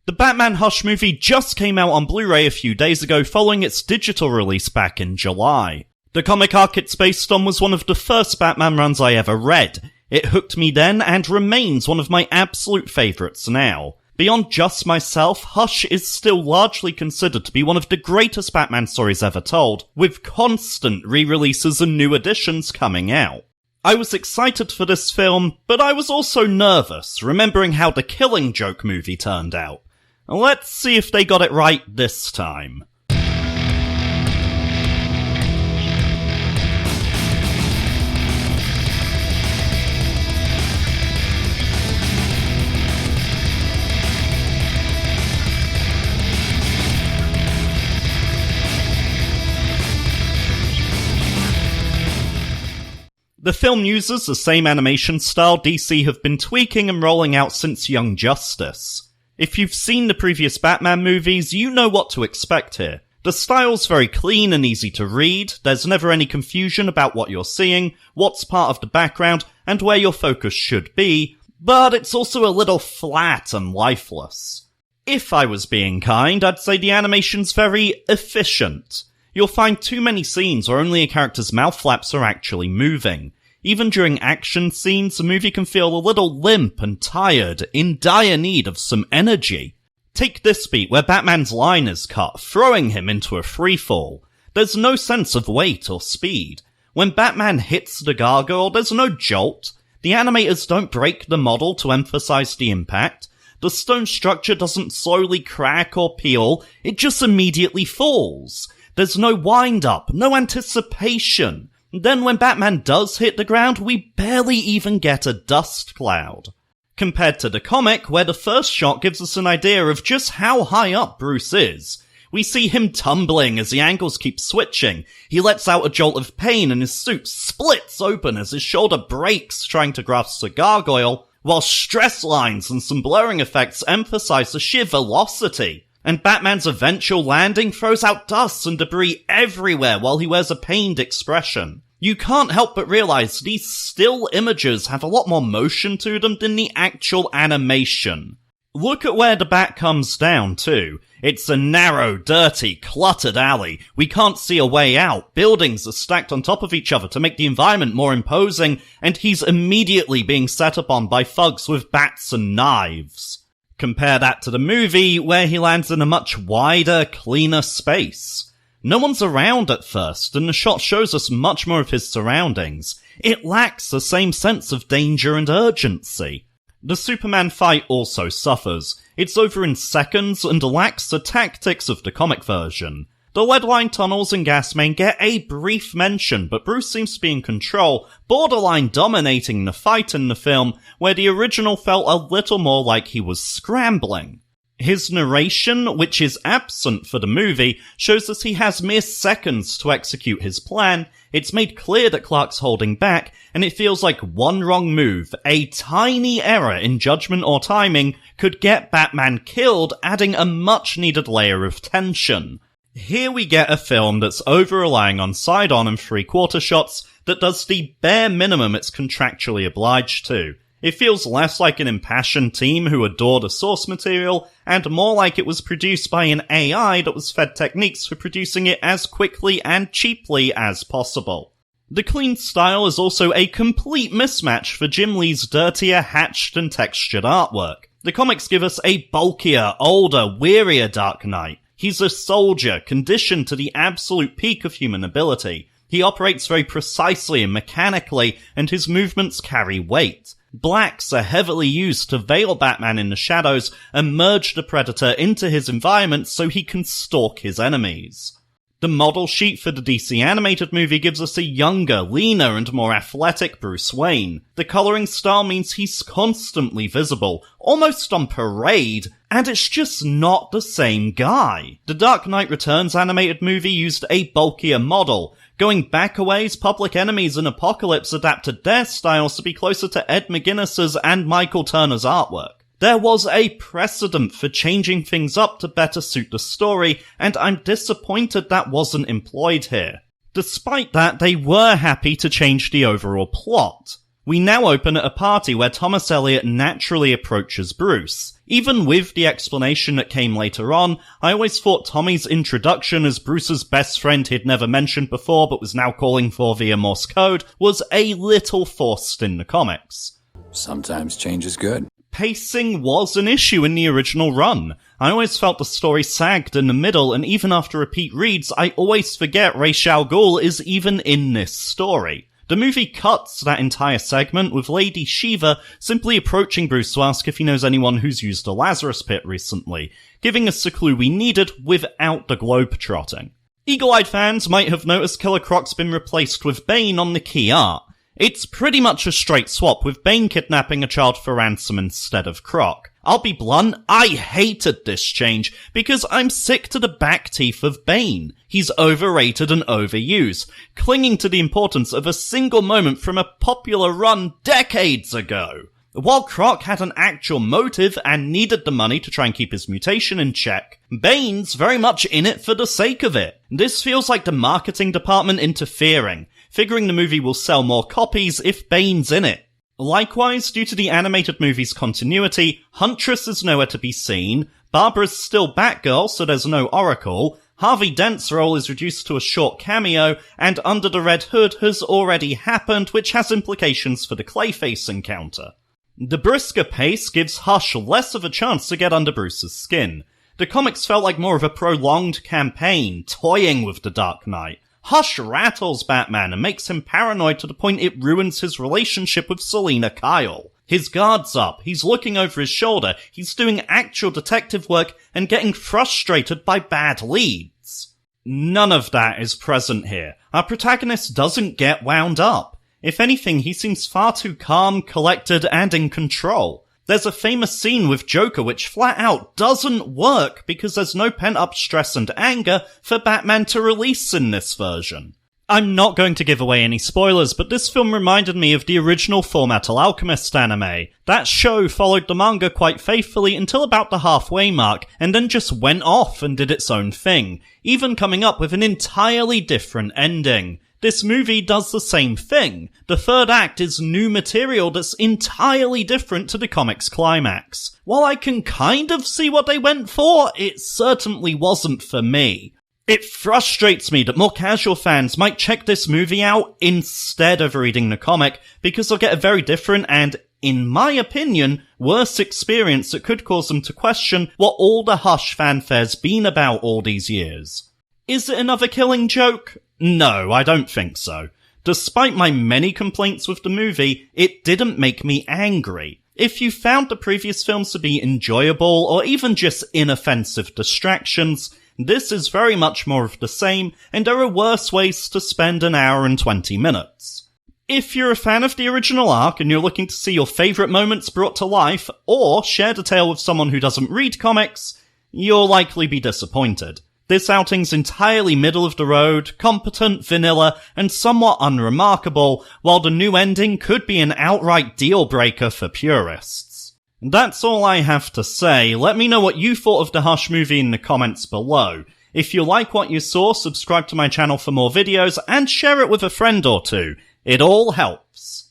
The Batman Hush movie just came out on Blu-ray a few days ago following its digital release back in July. The comic arc it's based on was one of the first Batman runs I ever read. It hooked me then and remains one of my absolute favourites now. Beyond just myself, Hush is still largely considered to be one of the greatest Batman stories ever told, with constant re-releases and new editions coming out. I was excited for this film, but I was also nervous, remembering how the Killing Joke movie turned out. Let's see if they got it right this time. The film uses the same animation style DC have been tweaking and rolling out since Young Justice. If you've seen the previous Batman movies, you know what to expect here. The style's very clean and easy to read, there's never any confusion about what you're seeing, what's part of the background, and where your focus should be, but it's also a little flat and lifeless. If I was being kind, I'd say the animation's very efficient. You'll find too many scenes where only a character's mouth flaps are actually moving. Even during action scenes, the movie can feel a little limp and tired, in dire need of some energy. Take this beat where Batman's line is cut, throwing him into a freefall. There's no sense of weight or speed. When Batman hits the gargoyle, there's no jolt. The animators don't break the model to emphasize the impact. The stone structure doesn't slowly crack or peel, it just immediately falls. There's no wind-up, no anticipation. Then when Batman does hit the ground, we barely even get a dust cloud. Compared to the comic, where the first shot gives us an idea of just how high up Bruce is. We see him tumbling as the angles keep switching. He lets out a jolt of pain and his suit splits open as his shoulder breaks trying to grasp the gargoyle, while stress lines and some blurring effects emphasize the sheer velocity. And Batman's eventual landing throws out dust and debris everywhere while he wears a pained expression. You can't help but realize these still images have a lot more motion to them than the actual animation. Look at where the Bat comes down, too. It's a narrow, dirty, cluttered alley. We can't see a way out. Buildings are stacked on top of each other to make the environment more imposing, and he's immediately being set upon by thugs with bats and knives. Compare that to the movie, where he lands in a much wider, cleaner space. No one's around at first, and the shot shows us much more of his surroundings. It lacks the same sense of danger and urgency. The Superman fight also suffers. It's over in seconds and lacks the tactics of the comic version. The lead-lined tunnels and gas main get a brief mention, but Bruce seems to be in control, borderline dominating the fight in the film, where the original felt a little more like he was scrambling. His narration, which is absent for the movie, shows us he has mere seconds to execute his plan. It's made clear that Clark's holding back, and it feels like one wrong move, a tiny error in judgment or timing, could get Batman killed, adding a much-needed layer of tension. Here we get a film that's over-relying on side-on and three-quarter shots that does the bare minimum it's contractually obliged to. It feels less like an impassioned team who adore the source material, and more like it was produced by an AI that was fed techniques for producing it as quickly and cheaply as possible. The clean style is also a complete mismatch for Jim Lee's dirtier, hatched and textured artwork. The comics give us a bulkier, older, wearier Dark Knight. He's a soldier, conditioned to the absolute peak of human ability. He operates very precisely and mechanically, and his movements carry weight. Blacks are heavily used to veil Batman in the shadows and merge the Predator into his environment so he can stalk his enemies. The model sheet for the DC animated movie gives us a younger, leaner, and more athletic Bruce Wayne. The coloring style means he's constantly visible, almost on parade, and it's just not the same guy. The Dark Knight Returns animated movie used a bulkier model. Going back a ways, Public Enemies and Apocalypse adapted their styles to be closer to Ed McGuinness's and Michael Turner's artwork. There was a precedent for changing things up to better suit the story, and I'm disappointed that wasn't employed here. Despite that, they were happy to change the overall plot. We now open at a party where Thomas Elliot naturally approaches Bruce. Even with the explanation that came later on, I always thought Tommy's introduction as Bruce's best friend he'd never mentioned before but was now calling for via Morse code was a little forced in the comics. Sometimes change is good. Pacing was an issue in the original run. I always felt the story sagged in the middle, and even after repeat reads, I always forget Ra's al Ghul is even in this story. The movie cuts that entire segment with Lady Shiva simply approaching Bruce to ask if he knows anyone who's used a Lazarus pit recently, giving us the clue we needed without the globe-trotting. Eagle-eyed fans might have noticed Killer Croc's been replaced with Bane on the key art. It's pretty much a straight swap, with Bane kidnapping a child for ransom instead of Croc. I'll be blunt, I hated this change, because I'm sick to the back teeth of Bane. He's overrated and overused, clinging to the importance of a single moment from a popular run decades ago. While Croc had an actual motive and needed the money to try and keep his mutation in check, Bane's very much in it for the sake of it. This feels like the marketing department interfering, figuring the movie will sell more copies if Bane's in it. Likewise, due to the animated movie's continuity, Huntress is nowhere to be seen, Barbara's still Batgirl, so there's no Oracle, Harvey Dent's role is reduced to a short cameo, and Under the Red Hood has already happened, which has implications for the Clayface encounter. The brisker pace gives Hush less of a chance to get under Bruce's skin. The comics felt like more of a prolonged campaign, toying with the Dark Knight. Hush rattles Batman and makes him paranoid to the point it ruins his relationship with Selina Kyle. His guard's up, he's looking over his shoulder, he's doing actual detective work and getting frustrated by bad leads. None of that is present here. Our protagonist doesn't get wound up. If anything, he seems far too calm, collected, and in control. There's a famous scene with Joker which flat out doesn't work because there's no pent-up stress and anger for Batman to release in this version. I'm not going to give away any spoilers, but this film reminded me of the original Fullmetal Alchemist anime. That show followed the manga quite faithfully until about the halfway mark, and then just went off and did its own thing, even coming up with an entirely different ending. This movie does the same thing. The third act is new material that's entirely different to the comic's climax. While I can kind of see what they went for, it certainly wasn't for me. It frustrates me that more casual fans might check this movie out instead of reading the comic, because they'll get a very different and, in my opinion, worse experience that could cause them to question what all the Hush fanfare's been about all these years. Is it another Killing Joke? No, I don't think so. Despite my many complaints with the movie, it didn't make me angry. If you found the previous films to be enjoyable or even just inoffensive distractions, this is very much more of the same, and there are worse ways to spend an hour and 20 minutes. If you're a fan of the original arc and you're looking to see your favourite moments brought to life, or share the tale with someone who doesn't read comics, you'll likely be disappointed. This outing's entirely middle of the road, competent, vanilla, and somewhat unremarkable, while the new ending could be an outright deal-breaker for purists. That's all I have to say. Let me know what you thought of the Hush movie in the comments below. If you like what you saw, subscribe to my channel for more videos, and share it with a friend or two. It all helps.